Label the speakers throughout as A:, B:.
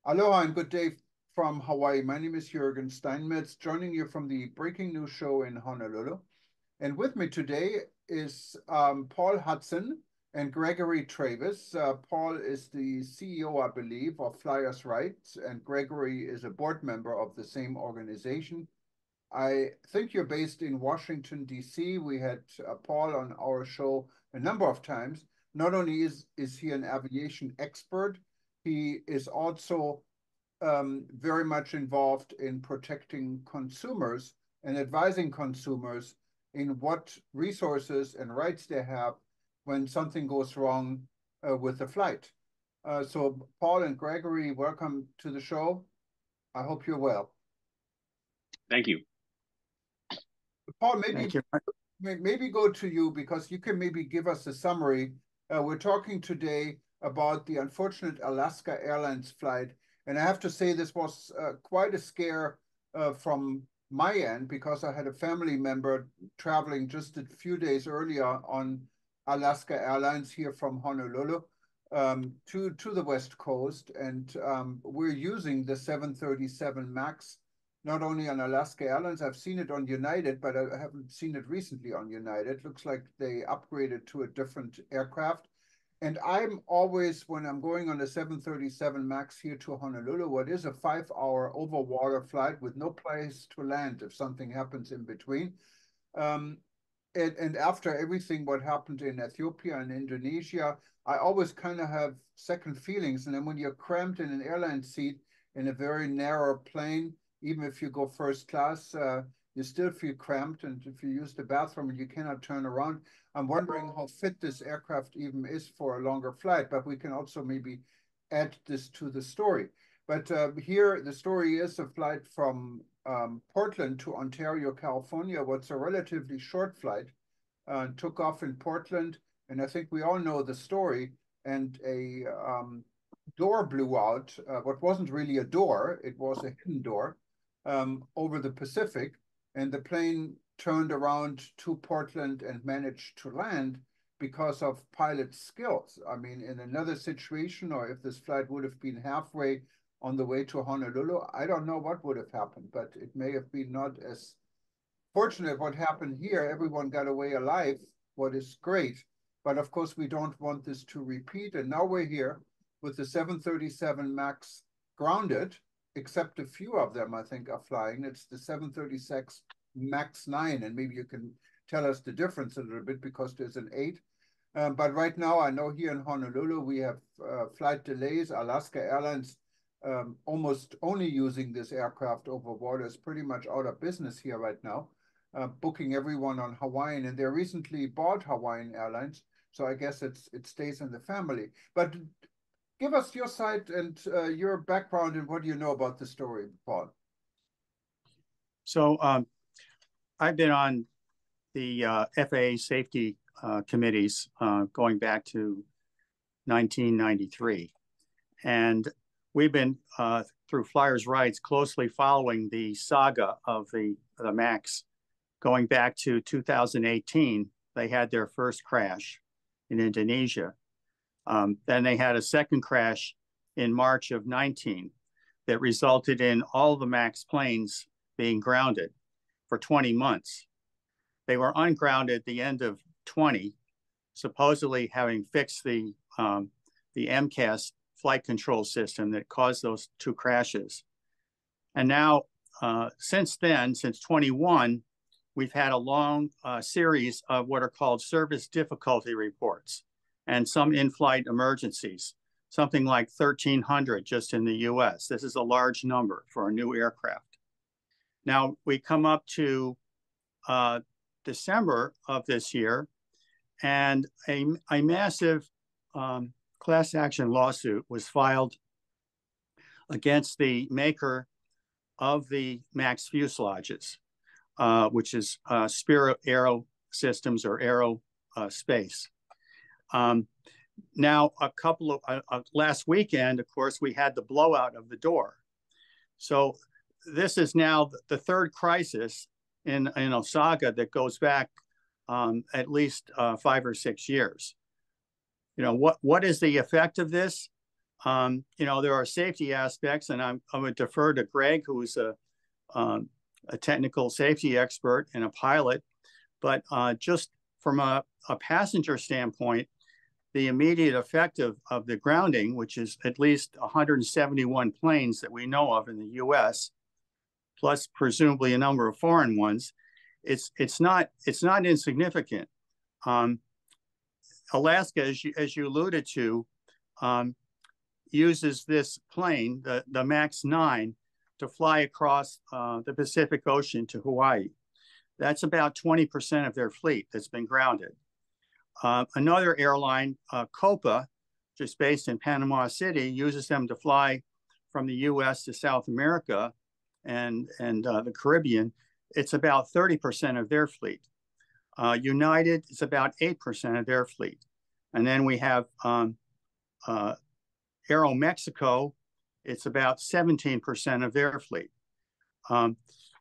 A: Aloha and good day from Hawaii. My name is Jürgen Steinmetz, joining you from the Breaking News Show in Honolulu. And with me today is Paul Hudson and Gregory Travis. Paul is the CEO, I believe, of Flyers Rights, and Gregory is a board member of the same organization. I think you're based in Washington, D.C. We had Paul on our show a number of times. Not only is he an aviation expert, he is also very much involved in protecting consumers and advising consumers in what resources and rights they have when something goes wrong with the flight. So Paul and Gregory, welcome to the show. I hope you're well.
B: Thank you.
A: Paul, maybe go to you because you can maybe give us a summary. We're talking today about the unfortunate Alaska Airlines flight. And I have to say this was quite a scare from my end because I had a family member traveling just a few days earlier on Alaska Airlines here from Honolulu to the West Coast. And we're using the 737-Max, not only on Alaska Airlines. I've seen it on United, but I haven't seen it recently on United. Looks like they upgraded to a different aircraft. And I'm always, when I'm going on the 737 MAX here to Honolulu, what is a 5-hour over water flight with no place to land if something happens in between. And after everything what happened in Ethiopia and Indonesia, I always kind of have second feelings. And then when you're cramped in an airline seat in a very narrow plane, even if you go first class, you still feel cramped. And if you use the bathroom and you cannot turn around, I'm wondering how fit this aircraft even is for a longer flight, but we can also maybe add this to the story. But here, the story is a flight from Portland to Ontario, California. What's a relatively short flight, took off in Portland, and I think we all know the story, and a door blew out. What wasn't really a door, it was a hidden door over the Pacific, and the plane turned around to Portland and managed to land because of pilot skills. I mean, in another situation, or if this flight would have been halfway on the way to Honolulu, I don't know what would have happened, but it may have been not as fortunate what happened here. Everyone got away alive, what is great. But of course, we don't want this to repeat. And now we're here with the 737 MAX grounded, except a few of them, I think, are flying. It's the 736 MAX 9, and maybe you can tell us the difference a little bit because there's an 8. But right now, I know here in Honolulu, we have flight delays. Alaska Airlines almost only using this aircraft over water is pretty much out of business here right now, booking everyone on Hawaiian, and they recently bought Hawaiian Airlines. So I guess it stays in the family. But give us your side and your background and what do you know about the story, Paul?
C: So I've been on the FAA safety committees going back to 1993. And we've been, through Flyers Rights, closely following the saga of the MAX. Going back to 2018, they had their first crash in Indonesia. Then they had a second crash in March of 19 that resulted in all the MAX planes being grounded for 20 months. They were ungrounded at the end of 20, supposedly having fixed the MCAS flight control system that caused those 2 crashes. And now, since then, since 21, we've had a long series of what are called service difficulty reports and some in-flight emergencies, something like 1,300 just in the US. This is a large number for a new aircraft. Now, we come up to December of this year, and a massive class action lawsuit was filed against the maker of the MAX fuselages, which is Spirit Aero Systems or Aerospace. Now, a couple of last weekend, of course, we had the blowout of the door. So this is now the third crisis in a saga that goes back at least 5 or 6 years. You know, what is the effect of this? there are safety aspects, and I'm going to defer to Greg, who is a technical safety expert and a pilot. But just from a passenger standpoint, the immediate effect of the grounding, which is at least 171 planes that we know of in the U.S., plus presumably a number of foreign ones, it's not insignificant. Alaska, as you alluded to, uses this plane, the MAX 9, to fly across the Pacific Ocean to Hawaii. That's about 20% of their fleet that's been grounded. Another airline, Copa, just based in Panama City, uses them to fly from the U.S. to South America and the Caribbean. It's about 30% of their fleet. United is about 8% of their fleet. And then we have Aeromexico, it's about 17% of their fleet.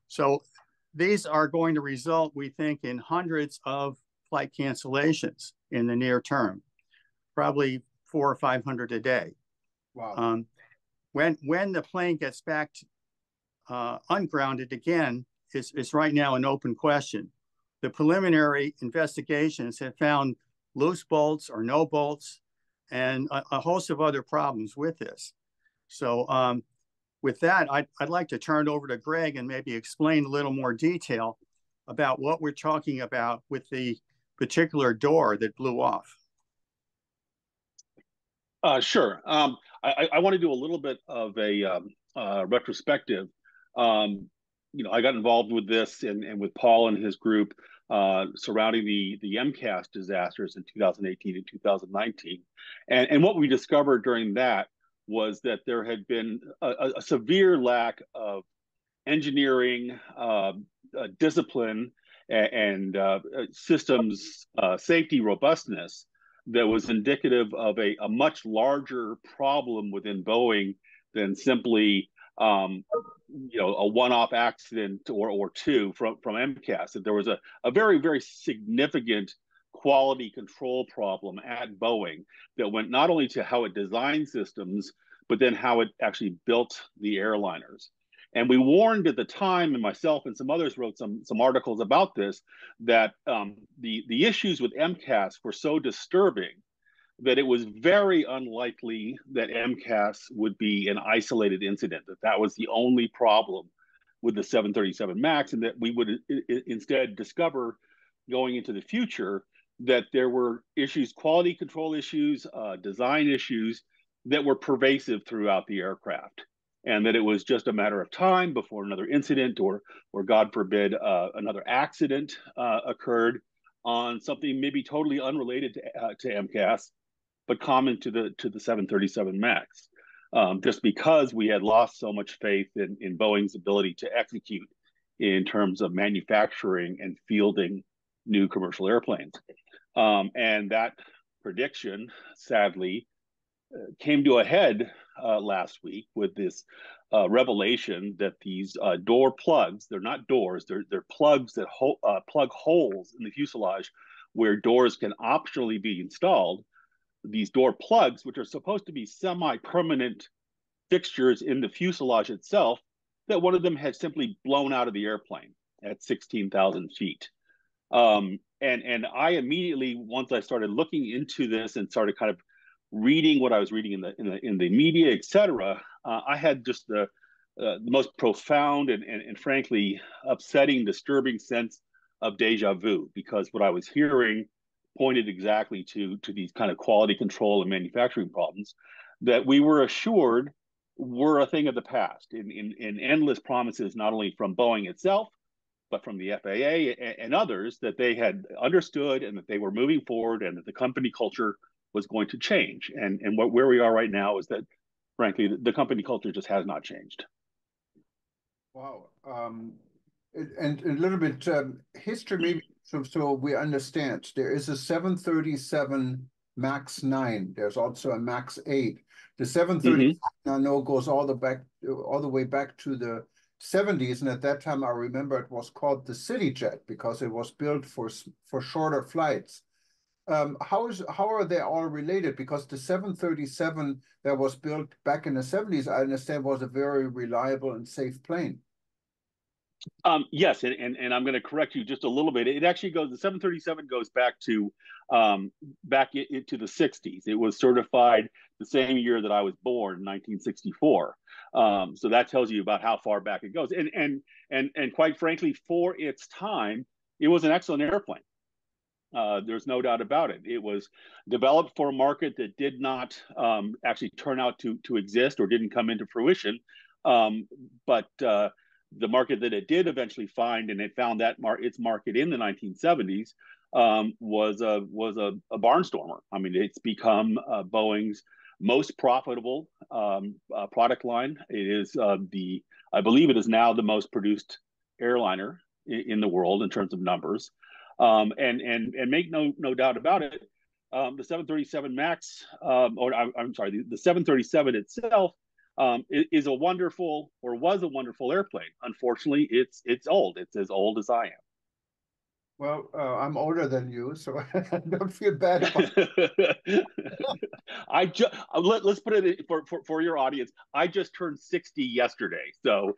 C: So these are going to result, we think, in hundreds of flight cancellations in the near term, probably 400 or 500 a day.
A: Wow.
C: When the plane gets back ungrounded again is right now an open question. The preliminary investigations have found loose bolts or no bolts and a host of other problems with this. So with that, I'd like to turn it over to Greg and maybe explain a little more detail about what we're talking about with the particular door that blew off.
B: Sure. I want to do a little bit of a retrospective. I got involved with this and with Paul and his group surrounding the MCAS disasters in 2018 and 2019. And what we discovered during that was that there had been a severe lack of engineering, discipline, and systems safety robustness that was indicative of a much larger problem within Boeing than simply a one-off accident or two from MCAS. That there was a very, very significant quality control problem at Boeing that went not only to how it designed systems, but then how it actually built the airliners. And we warned at the time, and myself and some others wrote some articles about this, that the issues with MCAS were so disturbing that it was very unlikely that MCAS would be an isolated incident, that was the only problem with the 737 MAX, and that we would instead discover going into the future that there were issues, quality control issues, design issues that were pervasive throughout the aircraft, and that it was just a matter of time before another incident or God forbid, another accident occurred on something maybe totally unrelated to MCAS, but common to the 737 MAX, just because we had lost so much faith in Boeing's ability to execute in terms of manufacturing and fielding new commercial airplanes. And that prediction, sadly, came to a head last week with this revelation that these door plugs, they're not doors, they're plugs that plug holes in the fuselage where doors can optionally be installed. These door plugs, which are supposed to be semi-permanent fixtures in the fuselage itself, that one of them had simply blown out of the airplane at 16,000 feet. And I immediately, once I started looking into this and started kind of reading what I was reading in the media, et cetera, I had just the most profound and frankly upsetting, disturbing sense of deja vu, because what I was hearing pointed exactly to these kind of quality control and manufacturing problems that we were assured were a thing of the past in endless promises, not only from Boeing itself, but from the FAA and others, that they had understood and that they were moving forward and that the company culture was going to change. And where we are right now is that, frankly, the company culture just has not changed.
A: Wow. And a little bit history, maybe, so we understand. There is a 737 MAX 9. There's also a MAX 8. The 737 I know goes all the way back to the 70s, and at that time I remember it was called the City Jet because it was built for shorter flights. how are they all related? Because the 737 that was built back in the 70s, I understand, was a very reliable and safe plane.
B: Yes, and I'm going to correct you just a little bit. It actually goes, the 737 goes back to into the 60s. It was certified the same year that I was born, 1964. So that tells you about how far back it goes. And quite frankly, for its time, it was an excellent airplane. There's no doubt about it. It was developed for a market that did not actually turn out to exist or didn't come into fruition. But the market that it did eventually find, and it found that its market in the 1970s, was a barnstormer. I mean, it's become Boeing's most profitable product line. It is I believe it is now the most produced airliner in the world in terms of numbers. And make no doubt about it, the 737 Max, or I'm sorry, the 737 itself is a wonderful, or was a wonderful airplane. Unfortunately, it's old. It's as old as I am.
A: Well, I'm older than you, so I don't feel bad about it.
B: Let's put it for your audience. I just turned 60 yesterday, so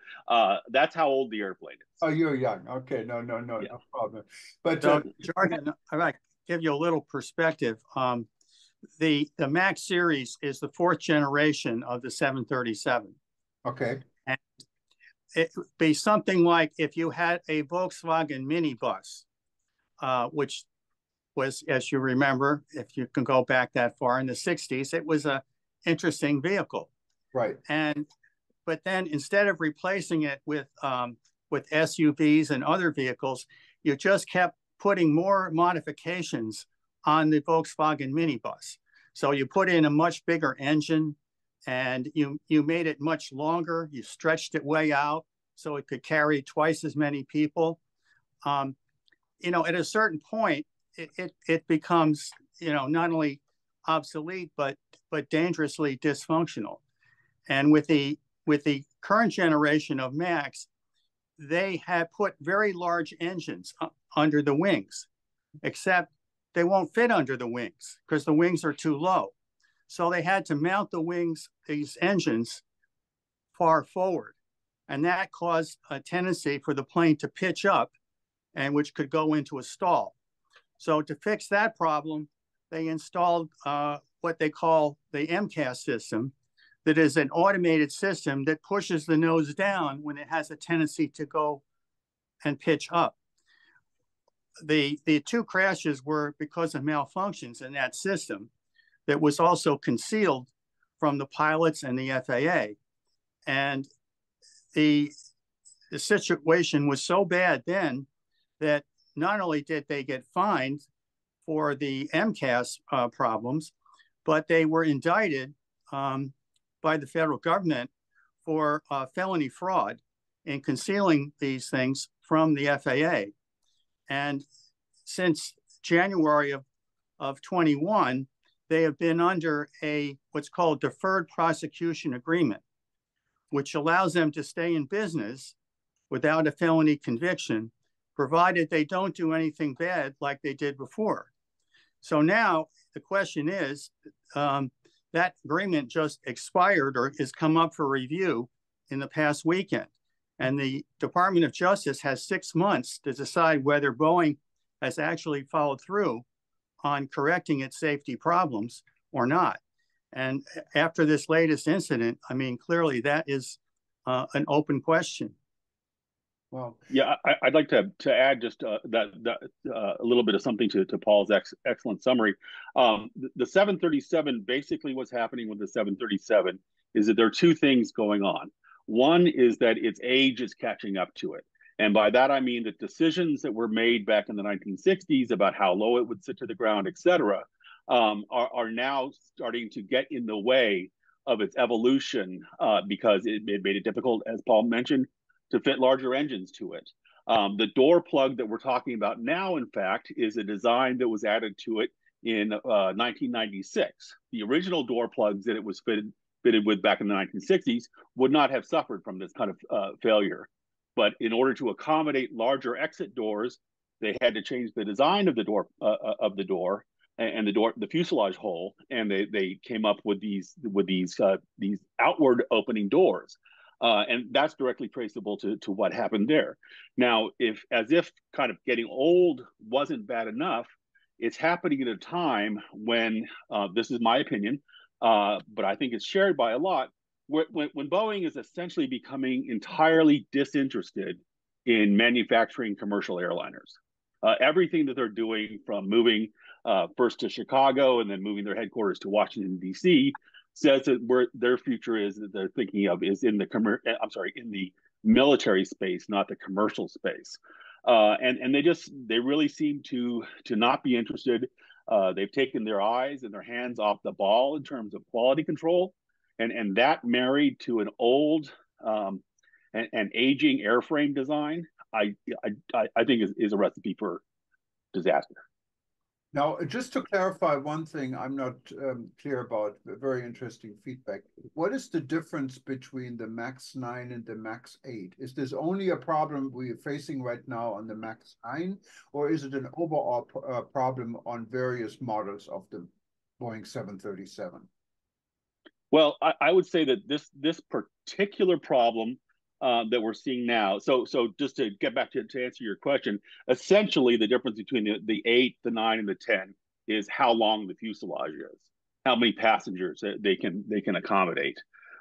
B: that's how old the airplane is.
A: Oh, you're young. Okay, no problem. But
C: so, Jordan, I might give you a little perspective. The Max series is the 4th generation of the 737.
A: Okay.
C: And it would be something like if you had a Volkswagen minibus, which was, as you remember, if you can go back that far, in the 60s, it was an interesting vehicle.
A: Right.
C: But then instead of replacing it with SUVs and other vehicles, you just kept putting more modifications on the Volkswagen minibus. So you put in a much bigger engine, and you made it much longer. You stretched it way out so it could carry twice as many people. At a certain point, it becomes, not only obsolete but dangerously dysfunctional. And with the current generation of Max, they have put very large engines under the wings, except they won't fit under the wings because the wings are too low. So they had to mount the wings, these engines, far forward. And that caused a tendency for the plane to pitch up, and which could go into a stall. So to fix that problem, they installed what they call the MCAS system, that is an automated system that pushes the nose down when it has a tendency to go and pitch up. The 2 crashes were because of malfunctions in that system that was also concealed from the pilots and the FAA. And the situation was so bad then that not only did they get fined for the MCAS problems, but they were indicted by the federal government for felony fraud in concealing these things from the FAA. And since January of 21, they have been under what's called deferred prosecution agreement, which allows them to stay in business without a felony conviction, provided they don't do anything bad like they did before. So now the question is, that agreement just expired or has come up for review in the past weekend. And the Department of Justice has 6 months to decide whether Boeing has actually followed through on correcting its safety problems or not. And after this latest incident, I mean, clearly that is an open question.
B: Well, yeah, I'd like to add just that a little bit of something to Paul's excellent summary. The 737, basically what's happening with the 737 is that there are 2 things going on. One is that its age is catching up to it. And by that, I mean that decisions that were made back in the 1960s about how low it would sit to the ground, et cetera, are now starting to get in the way of its evolution because it made it difficult, as Paul mentioned, to fit larger engines to it. The door plug that we're talking about now, in fact, is a design that was added to it in 1996. The original door plugs that it was fitted with back in the 1960s would not have suffered from this kind of failure. But in order to accommodate larger exit doors, they had to change the design of the door, and the fuselage hole, and they came up with these outward opening doors, and that's directly traceable to what happened there. Now, if kind of getting old wasn't bad enough, it's happening at a time when this is my opinion, but I think it's shared by a lot. When Boeing is essentially becoming entirely disinterested in manufacturing commercial airliners. Everything that they're doing, from moving first to Chicago and then moving their headquarters to Washington, D.C., says that where their future is, that they're thinking of, is in the military space, not the commercial space. And they really seem to not be interested. They've taken their eyes and their hands off the ball in terms of quality control, and that married to an old and aging airframe design, I think is a recipe for disaster.
A: Now, just to clarify one thing I'm not clear about, very interesting feedback. What is the difference between the MAX 9 and the MAX 8? Is this only a problem we're facing right now on the MAX 9, or is it an overall problem on various models of the Boeing 737?
B: Well, I would say that this particular problem that we're seeing now. So just to get back to answer your question, essentially the difference between the 8, the 9, and the 10 is how long the fuselage is, how many passengers they can accommodate.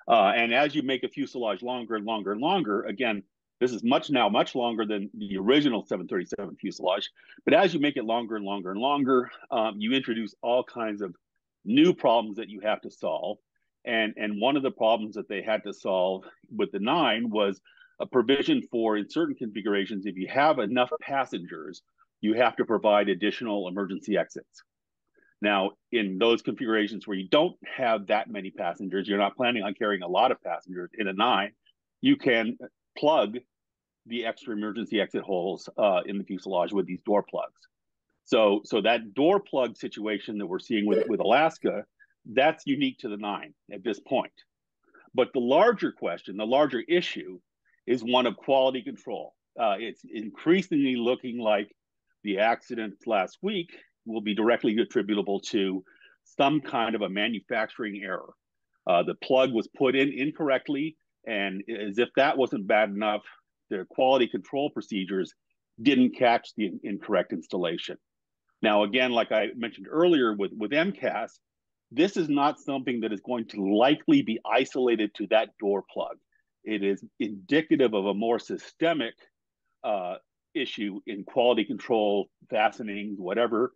B: And as you make a fuselage longer and longer and longer, again, this is much longer than the original 737 fuselage. But as you make it longer and longer and longer, you introduce all kinds of new problems that you have to solve. And one of the problems that they had to solve with the 9 was a provision for, in certain configurations, if you have enough passengers, you have to provide additional emergency exits. Now, in those configurations where you don't have that many passengers, you're not planning on carrying a lot of passengers in a 9, you can plug the extra emergency exit holes in the fuselage with these door plugs. So that door plug situation that we're seeing with Alaska, that's unique to the 9 at this point. But the larger question, the larger issue, is one of quality control. It's increasingly looking like the accident last week will be directly attributable to some kind of a manufacturing error. The plug was put in incorrectly, and as if that wasn't bad enough, the quality control procedures didn't catch the incorrect installation. Now, again, like I mentioned earlier with MCAS, this is not something that is going to likely be isolated to that door plug. It is indicative of a more systemic issue in quality control, fastenings, whatever,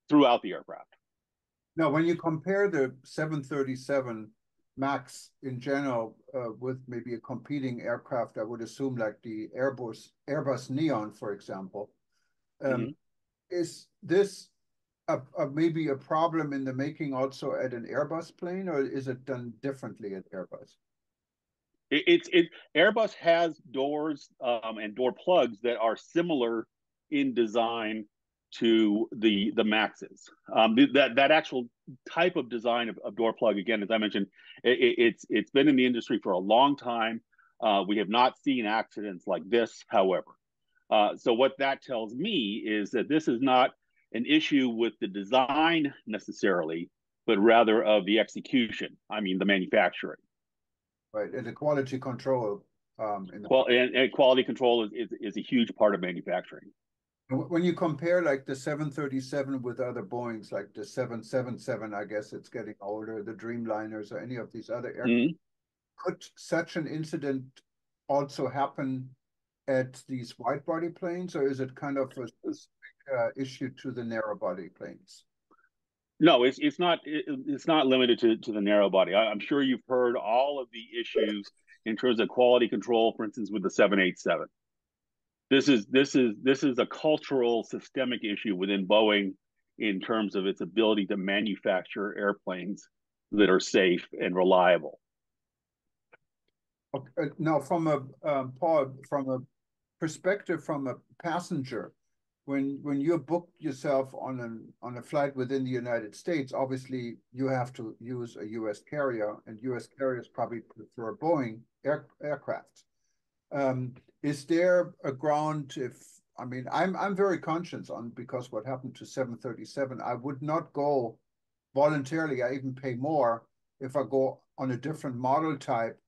B: throughout the aircraft.
A: Now, when you compare the 737 MAX in general with maybe a competing aircraft, I would assume like the Airbus Neon, for example, is this maybe a problem in the making also at an Airbus plane, or is it done differently at Airbus?
B: Airbus has doors and door plugs that are similar in design to the Maxes. That actual type of design of door plug, again, as I mentioned, it's been in the industry for a long time. We have not seen accidents like this, however. So what that tells me is that this is not an issue with the design necessarily, but rather of the execution. I mean, the manufacturing.
A: Right, and the quality control. And
B: quality control is a huge part of manufacturing.
A: When you compare like the 737 with other Boeings, like the 777, I guess it's getting older, the Dreamliners or any of these other aircraft, could such an incident also happen at these wide body planes, or is it kind of a specific issue to the narrow body planes?
B: No, it's not limited to the narrow body. I'm sure you've heard all of the issues in terms of quality control, for instance, with the 787. This is a cultural systemic issue within Boeing in terms of its ability to manufacture airplanes that are safe and reliable.
A: Okay. Now, from a Paul, from a perspective from a passenger, when you book yourself on a flight within the United States, obviously you have to use a U.S. carrier, and U.S. carriers probably prefer Boeing aircraft. Is there a ground if I mean, I'm very conscious on, because what happened to 737, I would not go voluntarily. I even pay more if I go on a different model type,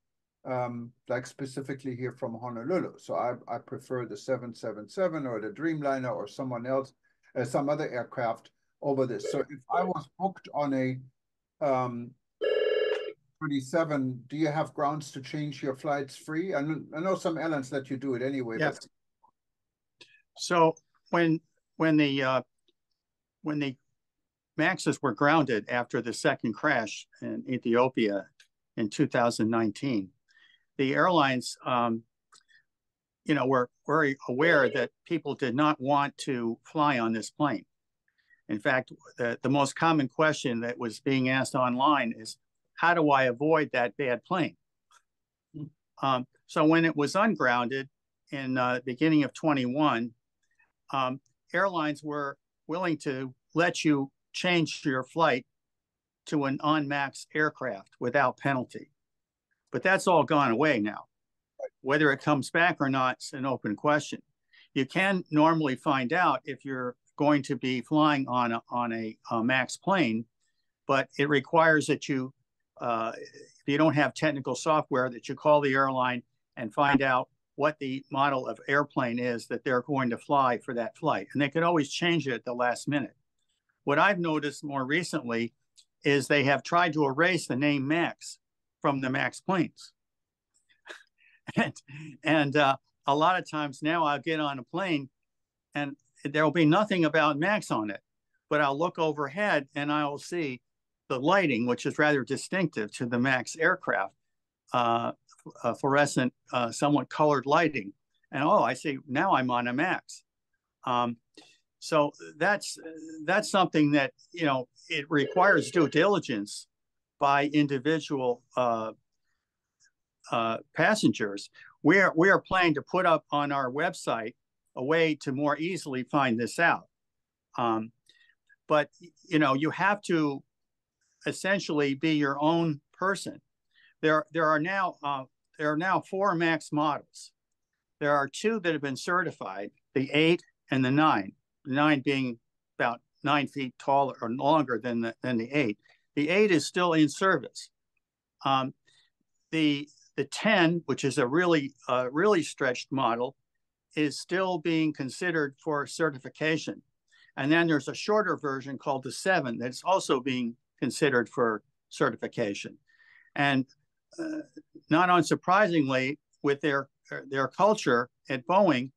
A: like specifically here from Honolulu. So I prefer the 777 or the Dreamliner or someone else, some other aircraft over this. So if I was booked on a 37, do you have grounds to change your flights free? I know some airlines let you do it anyway.
C: Yes.
A: But...
C: So when the Maxes were grounded after the second crash in Ethiopia in 2019, the airlines, were very aware that people did not want to fly on this plane. In fact, the most common question that was being asked online is, how do I avoid that bad plane? So when it was ungrounded in the beginning of 21, airlines were willing to let you change your flight to an on-MAX aircraft without penalty. But that's all gone away now. Whether it comes back or not is an open question. You can normally find out if you're going to be flying on a MAX plane, but it requires that you, if you don't have technical software, that you call the airline and find out what the model of airplane is that they're going to fly for that flight. And they can always change it at the last minute. What I've noticed more recently is they have tried to erase the name MAX from the MAX planes. and a lot of times now I'll get on a plane and there will be nothing about MAX on it, but I'll look overhead and I will see the lighting, which is rather distinctive to the MAX aircraft, fluorescent, somewhat colored lighting. And oh, I see, now I'm on a MAX. So that's something that, it requires due diligence by individual passengers. We are planning to put up on our website a way to more easily find this out. But you have to essentially be your own person. There are now 4 MAX models. There are 2 that have been certified, the 8 and the 9. The 9 being about 9 feet taller or longer than the 8. The 8 is still in service. The 10, which is a really stretched model, is still being considered for certification. And then there's a shorter version called the 7 that's also being considered for certification. And not unsurprisingly, with their culture at Boeing,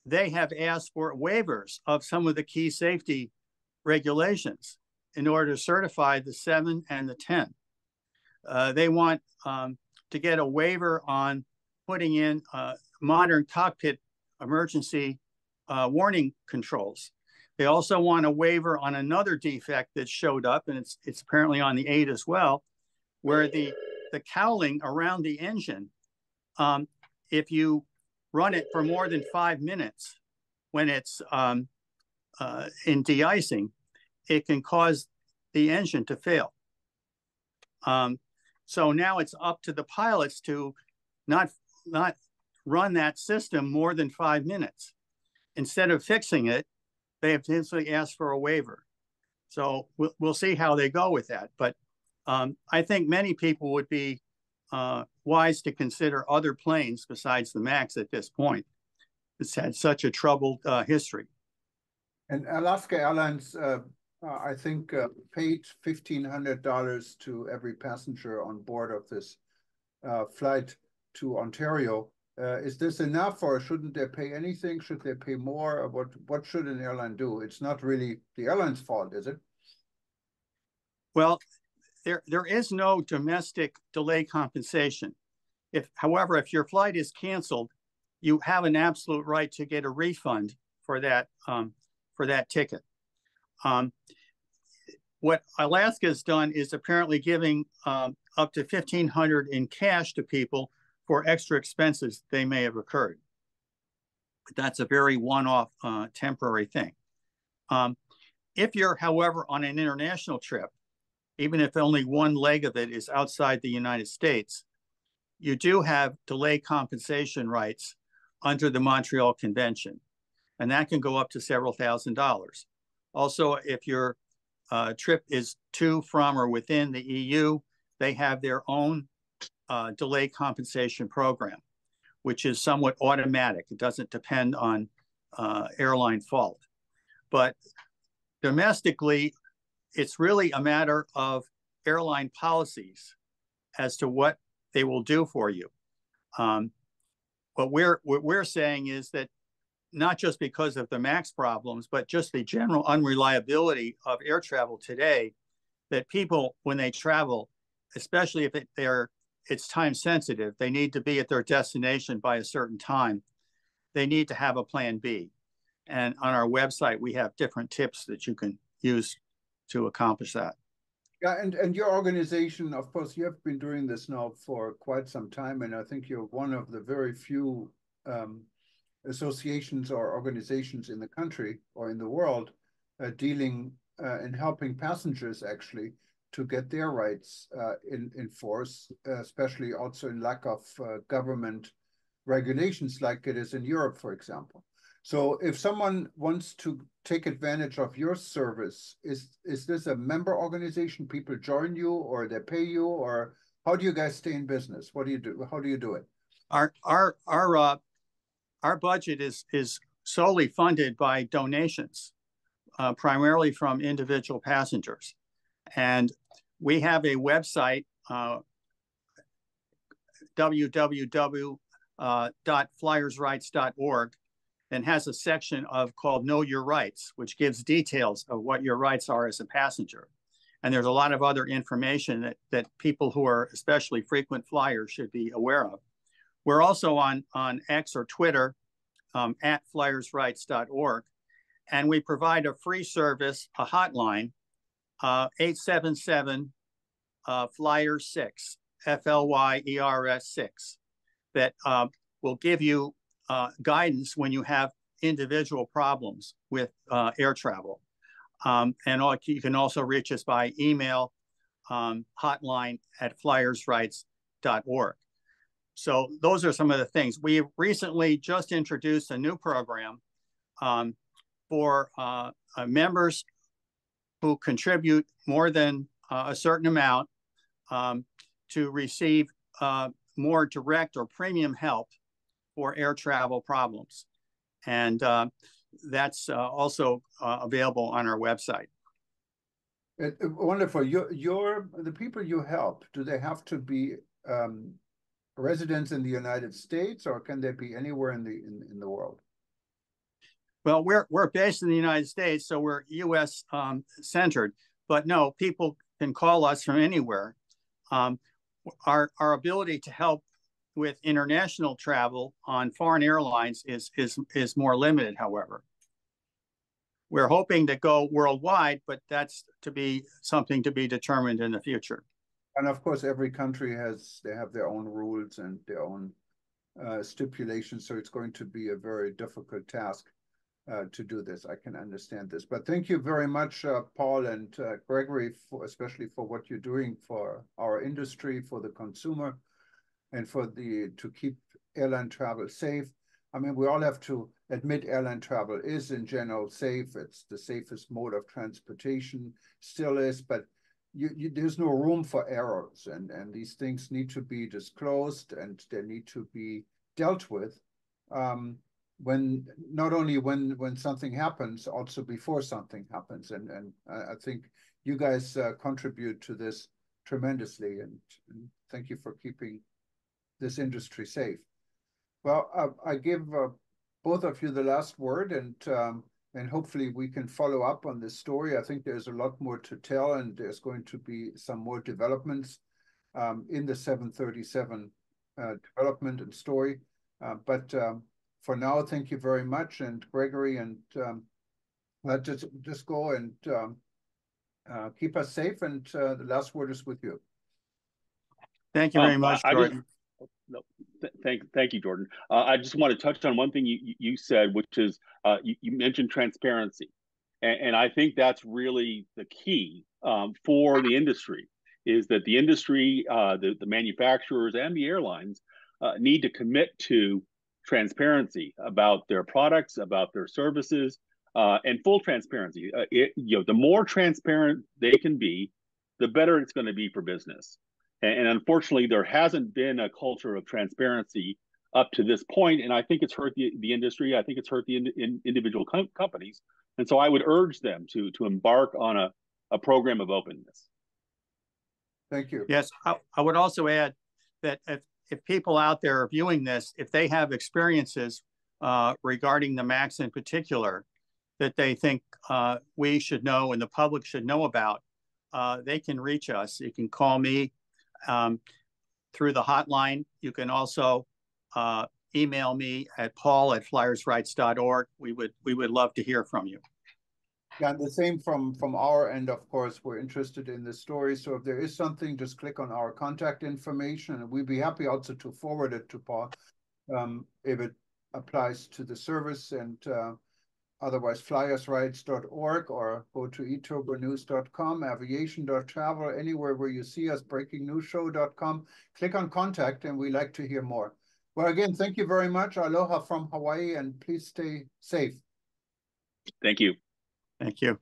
C: they have asked for waivers of some of the key safety regulations in order to certify the 7 and the 10. They want to get a waiver on putting in modern cockpit emergency warning controls. They also want a waiver on another defect that showed up, and it's apparently on the 8 as well, where the cowling around the engine, if you run it for more than 5 minutes when it's in de-icing, it can cause the engine to fail. So now it's up to the pilots to not run that system more than 5 minutes. Instead of fixing it, they have potentially asked for a waiver. So we'll see how they go with that. But I think many people would be wise to consider other planes besides the MAX at this point. It's had such a troubled history.
A: And Alaska Airlines, I think, paid $1,500 to every passenger on board of this flight to Ontario. Is this enough, or shouldn't they pay anything? Should they pay more? Or what should an airline do? It's not really the airline's fault, is it?
C: Well, there is no domestic delay compensation. However, if your flight is canceled, you have an absolute right to get a refund for that ticket. What Alaska has done is apparently giving up to $1,500 in cash to people for extra expenses they may have occurred. But that's a very one-off temporary thing. If you're, however, on an international trip, even if only one leg of it is outside the United States, you do have delay compensation rights under the Montreal Convention. and that can go up to several $1,000s. Also, if your trip is to, from, or within the EU, they have their own delay compensation program, which is somewhat automatic. It doesn't depend on airline fault. But domestically, it's really a matter of airline policies as to what they will do for you. What we're saying is that not just because of the MAX problems, but just the general unreliability of air travel today, that people, when they travel, especially if it's time sensitive, they need to be at their destination by a certain time. They need to have a plan B. And on our website, we have different tips that you can use to accomplish that.
A: Yeah, and your organization, of course, you have been doing this now for quite some time, and I think you're one of the very few associations or organizations in the country or in the world dealing and helping passengers actually to get their rights in force, especially also in lack of government regulations like it is in Europe, for example. So if someone wants to take advantage of your service, is this a member organization? People join you or they pay you, or how do you guys stay in business? What do you do? How do you do it?
C: Our budget is solely funded by donations, primarily from individual passengers. And we have a website, www.flyersrights.org, and has a section called Know Your Rights, which gives details of what your rights are as a passenger. And there's a lot of other information that people who are especially frequent flyers should be aware of. We're also on X or Twitter at flyersrights.org, and we provide a free service, a hotline, 877 Flyers 6, FLYERS 6, that will give you guidance when you have individual problems with air travel. And you can also reach us by email, hotline at flyersrights.org. So those are some of the things. We recently just introduced a new program for members who contribute more than a certain amount to receive more direct or premium help for air travel problems. And that's also available on our website.
A: Wonderful. The people you help, do they have to be residents in the United States, or can they be anywhere in the world?
C: Well, we're based in the United States, so we're U.S. Centered. But no, people can call us from anywhere. Our ability to help with international travel on foreign airlines is more limited, however. We're hoping to go worldwide, but that's something to be determined in the future.
A: And of course, every country they have their own rules and their own stipulations, so it's going to be a very difficult task to do this. I can understand this. But thank you very much, Paul and Gregory, especially for what you're doing for our industry, for the consumer, and to keep airline travel safe. I mean, we all have to admit airline travel is in general safe. It's the safest mode of transportation, still is, but there's no room for errors, and these things need to be disclosed and they need to be dealt with not only when something happens, also before something happens. And I think you guys contribute to this tremendously, and thank you for keeping this industry safe. Well, I give both of you the last word, and hopefully we can follow up on this story. I think there's a lot more to tell, and there's going to be some more developments in the 737 development and story. But for now, thank you very much. And Gregory, and just go and keep us safe. And the last word is with you.
C: Thank you very much, Jordan.
B: Thank you, Jordan. I just want to touch on one thing you said, which is you mentioned transparency. And I think that's really the key for the industry, is that the industry, the manufacturers and the airlines need to commit to transparency about their products, about their services, and full transparency. The more transparent they can be, the better it's going to be for business. And unfortunately, there hasn't been a culture of transparency up to this point, and I think it's hurt the industry. I think it's hurt the individual companies, and so I would urge them to embark on a program of openness.
A: Thank you.
C: Yes, I would also add that if people out there are viewing this, if they have experiences regarding the MAX in particular that they think we should know and the public should know about, they can reach us. You can call me through the hotline. You can also email me at paul@flyersrights.org. We would love to hear from you.
A: Yeah, and the same from our end, of course. We're interested in this story. So if there is something, just click on our contact information, and we'd be happy also to forward it to Paul if it applies to the service. And otherwise, flyersrights.org, or go to eturbonews.com, aviation.travel, anywhere where you see us, breakingnewsshow.com. Click on contact, and we like to hear more. Well, again, thank you very much. Aloha from Hawaii, and please stay safe.
B: Thank you.
C: Thank you.